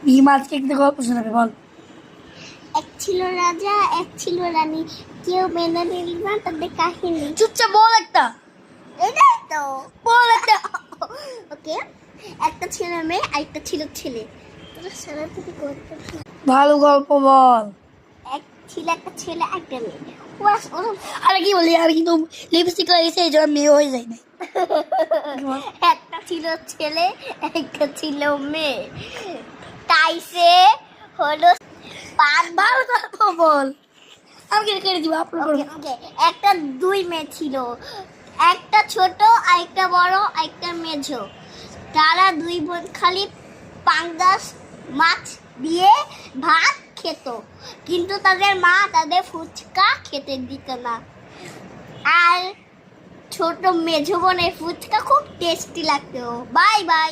ভীম আজকে একটা গল্প শোনাবে, বল। এক ছিল রাজা, এক ছিল রানী, কেউ মেনে নিল না তাদের কাহিনী। চুপচাপ বল একটা, এটাই তো বল একটা। ওকে। একটা ছিল মেয়ে আর একটা ছিল ছেলে। তোরা সারা থেকে করতে ভালো গল্প বল। এক ছিল একটা ছেলে একটা মেয়ে। ওরা আরে কি বলি, আর কিন্তু লিপস্টিক লাগিয়েছে এই জন্য মেয়ে হয়ে যায় না। একটা ছিল ছেলে একটা ছিল মেয়ে, তাই সে হলো ভালো গল্প বল, আমি কেটে দিব আপলোড করবো। ওকে। একটা দুই মেয়ে ছিল, একটা ছোট আর একটা বড় আর একটা মেঝো। তারা দুই বোন খালি পাঙ্গাস মাছ দিয়ে ভাত খেত, কিন্তু তাদের মা তাদের ফুচকা খেতে দিত না। আর ছোট মেঝো বোনের ফুচকা খুব টেস্টি লাগতো। Bye bye.